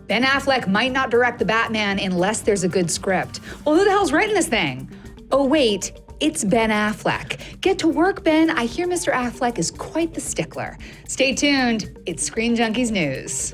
Ben Affleck might not direct the Batman unless there's a good script. Well, who the hell's writing this thing? Oh, wait, it's Ben Affleck. Get to work, Ben. I hear Mr. Affleck is quite the stickler. Stay tuned. It's Screen Junkies News.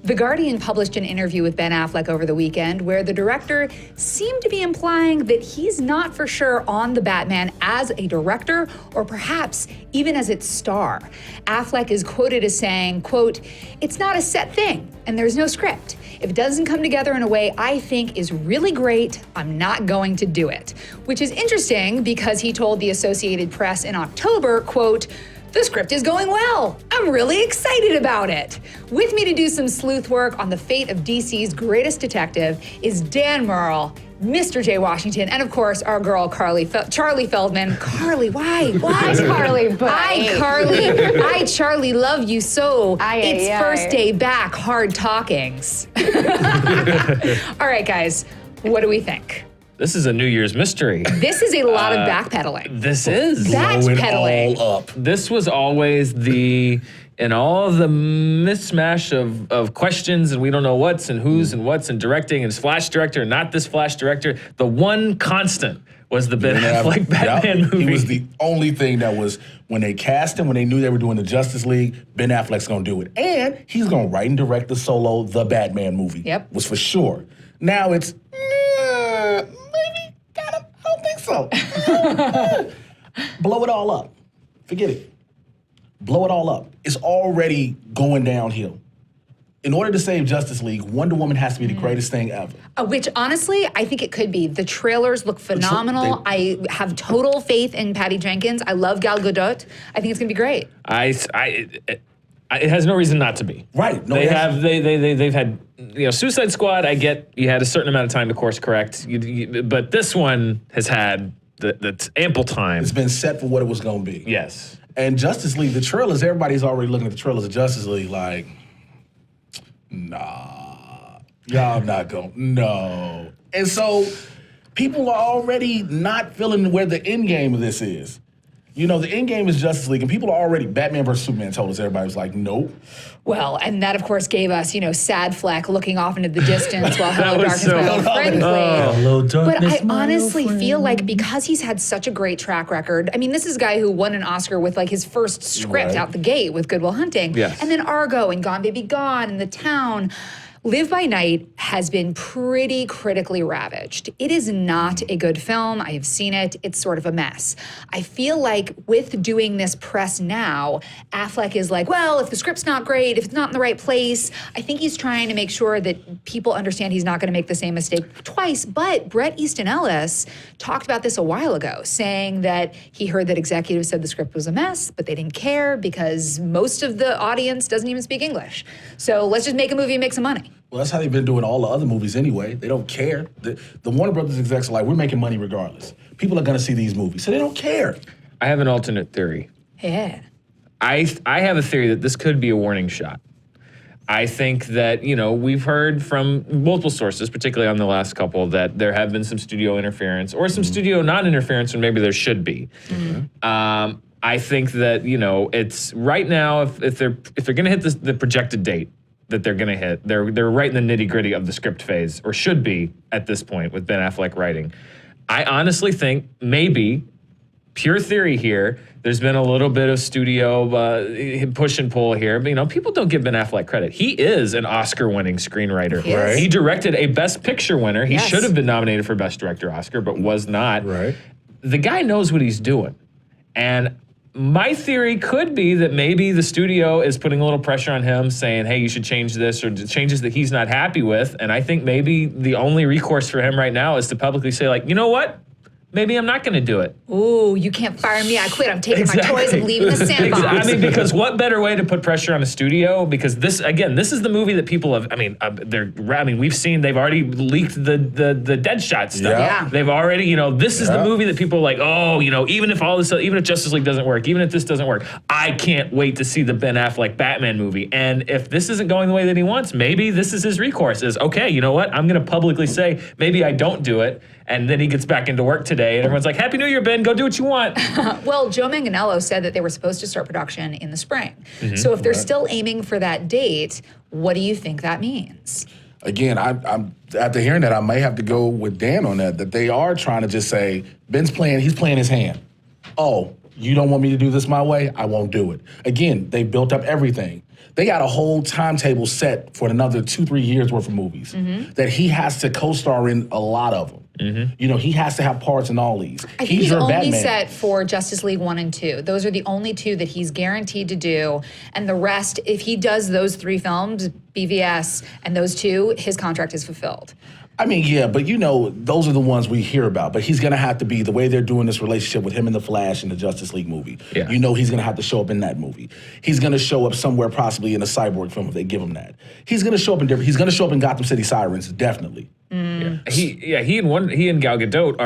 The Guardian published an interview with Ben Affleck over the weekend where the director seemed to be implying that he's not for sure on the Batman as a director or perhaps even as its star. Affleck is quoted as saying, quote, "It's not a set thing and there's no script. If it doesn't come together in a way I think is really great, I'm not going to do it." Which is interesting because he told the Associated Press in October, quote, "The script is going well. I'm really excited about it." With me to do some sleuth work on the fate of DC's greatest detective is Dan Murrell, Mr. J. Washington, and of course, our girl, Charlie Feldman. Carly, why? Why, Carly? Hi, Carly. I, Charlie, love you so. It's first day back, hard talkings. All right, guys, what do we think? This is a New Year's mystery. This is a lot of backpedaling. This is. Backpedaling. All up. This was always in all of the mismatch of questions, and we don't know what's and who's and what's and directing, and Flash director, and not this Flash director. The one constant was the Ben Affleck Batman movie. He was the only thing that was, when they cast him, when they knew they were doing the Justice League, Ben Affleck's gonna do it. And he's gonna write and direct the solo, the Batman movie. Yep. Was for sure. Now it's, I don't think so. Blow it all up. Forget it. Blow it all up. It's already going downhill. In order to save Justice League, Wonder Woman has to be the greatest thing ever. Which, honestly, I think it could be. The trailers look phenomenal. I have total faith in Patty Jenkins. I love Gal Gadot. I think it's going to be great. It has no reason not to be. Right. No, they've had, Suicide Squad, I get you had a certain amount of time to course correct, but this one has had the ample time. It's been set for what it was going to be. Yes. And Justice League, the trailers, everybody's already looking at the trailers of Justice League like, nah, y'all not going, no. And so people are already not feeling where the end game of this is. The end game is Justice League, and people are already, Batman vs. Superman told us, everybody was like, nope. Well, and that, of course, gave us, Sad Fleck looking off into the distance while Hello Darkness, my old friend played. Hello Darkness, but I honestly feel like because he's had such a great track record, I mean, this is a guy who won an Oscar with, his first script out the gate with Good Will Hunting. Yes. And then Argo and Gone Baby Gone and The Town. Live by Night has been pretty critically ravaged. It is not a good film. I have seen it. It's sort of a mess. I feel like with doing this press now, Affleck is like, well, if the script's not great, if it's not in the right place, I think he's trying to make sure that people understand he's not going to make the same mistake twice. But Bret Easton Ellis talked about this a while ago, saying that he heard that executives said the script was a mess, but they didn't care because most of the audience doesn't even speak English. So let's just make a movie and make some money. Well, that's how they've been doing all the other movies anyway. They don't care. The Warner Brothers execs are like, we're making money regardless. People are going to see these movies, so they don't care. I have an alternate theory. Yeah. I have a theory that this could be a warning shot. I think that, we've heard from multiple sources, particularly on the last couple, that there have been some studio interference or some studio non-interference when maybe there should be. I think that, it's right now, if they're going to hit the projected date that they're going to hit, they're right in the nitty-gritty of the script phase, or should be at this point with Ben Affleck writing. I honestly think maybe, pure theory here, there's been a little bit of studio push and pull here. But, people don't give Ben Affleck credit. He is an Oscar-winning screenwriter. Right. He directed a Best Picture winner. He Yes. should have been nominated for Best Director Oscar, but was not. Right. The guy knows what he's doing. And my theory could be that maybe the studio is putting a little pressure on him, saying, hey, you should change this, or changes that he's not happy with. And I think maybe the only recourse for him right now is to publicly say, you know what? Maybe I'm not going to do it. Ooh, you can't fire me. I quit. I'm taking my toys and leaving the sandbox. Because what better way to put pressure on a studio? Because this is the movie that people have. We've seen. They've already leaked the Deadshot stuff. Yeah. They've already, this is the movie that people are like, even if Justice League doesn't work, even if this doesn't work, I can't wait to see the Ben Affleck Batman movie. And if this isn't going the way that he wants, maybe this is his recourse. Is okay. You know what? I'm going to publicly say maybe I don't do it. And then he gets back into work today, and everyone's like, Happy New Year, Ben, go do what you want. Well, Joe Manganiello said that they were supposed to start production in the spring. So if they're still aiming for that date, what do you think that means? Again, I'm after hearing that, I may have to go with Dan on that they are trying to just say, he's playing his hand. Oh, you don't want me to do this my way? I won't do it. Again, they built up everything. They got a whole timetable set for another 2-3 years worth of movies that he has to co-star in a lot of them. He has to have parts in all these. I think he's only set for Justice League 1 and 2. Those are the only 2 that he's guaranteed to do. And the rest, if he does those 3 films, BVS, and those 2, his contract is fulfilled. I mean, yeah, but those are the ones we hear about. But he's going to have to be, the way they're doing this relationship with him and the Flash in the Justice League movie. Yeah. He's going to have to show up in that movie. He's going to show up somewhere possibly in a Cyborg film if they give him that. He's going to show up he's going to show up in Gotham City Sirens, definitely. He and Gal Gadot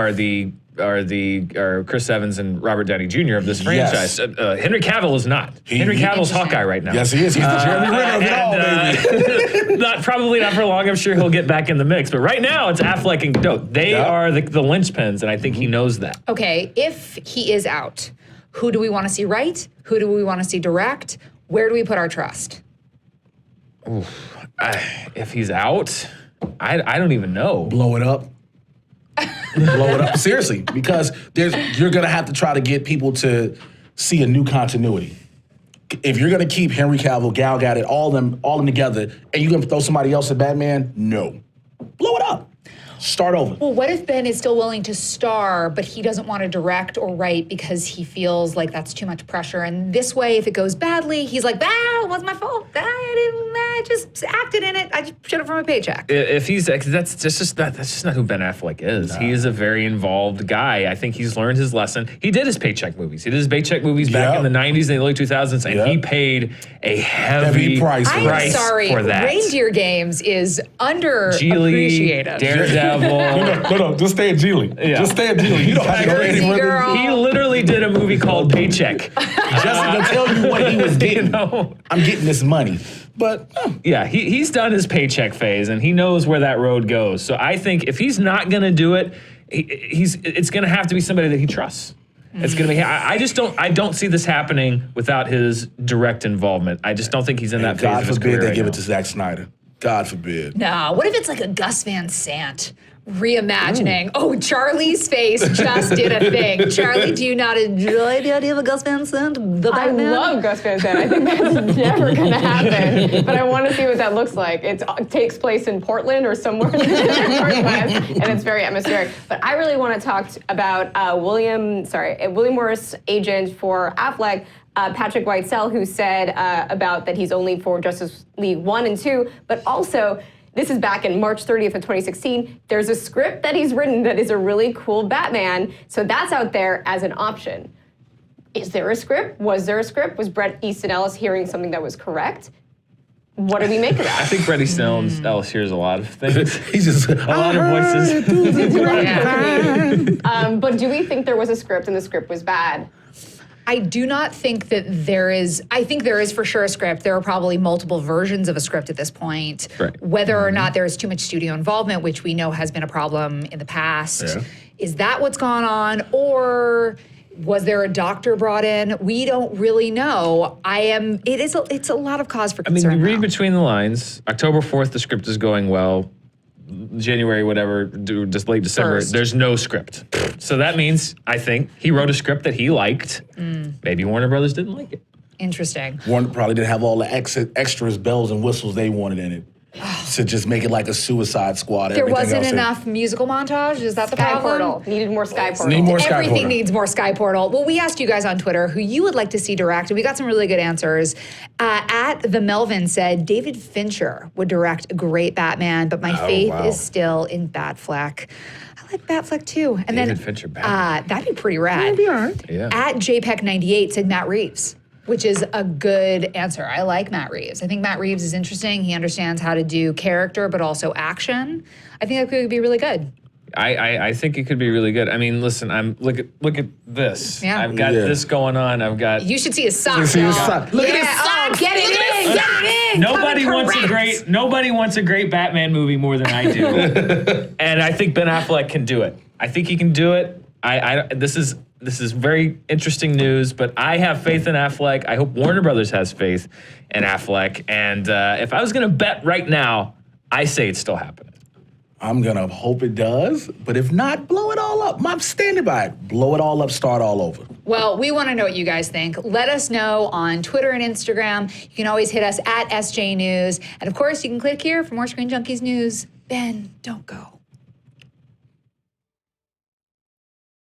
are Chris Evans and Robert Downey Jr. of this franchise. Yes. Henry Cavill is not. Henry Cavill's Hawkeye right now. Yes, he is. He's the Jeremy Renner of it all, baby. Probably not for long. I'm sure he'll get back in the mix. But right now, it's Affleck and Gadot. They are the linchpins, and I think he knows that. Okay, if he is out, who do we want to see write? Who do we want to see direct? Where do we put our trust? If he's out, I don't even know. Blow it up. Blow it up. Seriously, because you're going to have to try to get people to see a new continuity. If you're going to keep Henry Cavill, Gal Gadot, all them together, and you're going to throw somebody else at Batman, no. Blow it up. Start over. Well, what if Ben is still willing to star, but he doesn't want to direct or write because he feels like that's too much pressure? And this way, if it goes badly, he's like, it wasn't my fault. I just acted in it. I just shut it from my paycheck. If he's that's just not who Ben Affleck is. No. He is a very involved guy. I think he's learned his lesson. He did his paycheck movies. He did his paycheck movies back in the 90s and the early 2000s, and he paid a heavy price I'm sorry, for that. Reindeer Games is underappreciated. Daredevil. No, just stay at Geely. Yeah. Just stay at Geely. You don't have to go anywhere. He literally did a movie called Paycheck. Just to tell you what he was getting. I'm getting this money. But yeah, he's done his paycheck phase, and he knows where that road goes. So I think if he's not going to do it, it's going to have to be somebody that he trusts. It's going to be. I don't see this happening without his direct involvement. I just don't think he's in that phase of his career. God forbid they give it to Zack Snyder. God forbid. No, what if it's like a Gus Van Sant reimagining? Oh, Charlie's face just did a thing. Charlie, do you not enjoy the idea of a Gus Van Sant? I love Gus Van Sant. I think that's never going to happen. But I want to see what that looks like. It takes place in Portland or somewhere in the Northwest, and it's very atmospheric. But I really want to talk about William Morris, agent for Affleck, Patrick Whitesell, who said about that he's only for Justice League 1 and 2, but also, this is back in March 30th of 2016, there's a script that he's written that is a really cool Batman, so that's out there as an option. Is there a script? Was there a script? Was Bret Easton Ellis hearing something that was correct? What do we make of that? I think Bret Easton Ellis hears a lot of things. He's just a lot of voices. But do we think there was a script and the script was bad? I do not think that there is. I think there is for sure a script. There are probably multiple versions of a script at this point. Right. Whether or not there is too much studio involvement, which we know has been a problem in the past. Yeah. Is that what's gone on? Or was there a doctor brought in? We don't really know. It's a lot of cause for concern. I mean, you read between the lines. October 4th, the script is going well. January, whatever, just late December, there's no script. So that means, I think, he wrote a script that he liked. Maybe Warner Brothers didn't like it. Interesting. Warner probably didn't have all the extras, bells and whistles they wanted in it. To just make it like a Suicide Squad. There wasn't enough musical montage? Is that the problem? Portal. Needed more Sky Portal. Need more Sky Everything Portal. needs more Sky Portal. Well, we asked you guys on Twitter who you would like to see direct, and we got some really good answers. At the Melvin said David Fincher would direct a great Batman, but my faith is still in Batfleck. I like Batfleck too. And David Fincher Batman. That'd be pretty rad. That'd be all right. Yeah. At JPEG98 said Matt Reeves, which is a good answer. I like Matt Reeves. I think Matt Reeves is interesting. He understands how to do character, but also action. I think that could be really good. I think it could be really good. I mean, listen, look at this. Yeah. I've got this going on. I've got. You should see his socks. Look at his socks. Get it in. Get it in. Nobody wants a great Batman movie more than I do. And I think Ben Affleck can do it. I think he can do it. This is very interesting news, but I have faith in Affleck. I hope Warner Brothers has faith in Affleck. And if I was going to bet right now, I say it's still happening. I'm going to hope it does, but if not, blow it all up. I'm standing by it. Blow it all up, start all over. Well, we want to know what you guys think. Let us know on Twitter and Instagram. You can always hit us at SJ News. And of course, you can click here for more Screen Junkies news. Ben, don't go.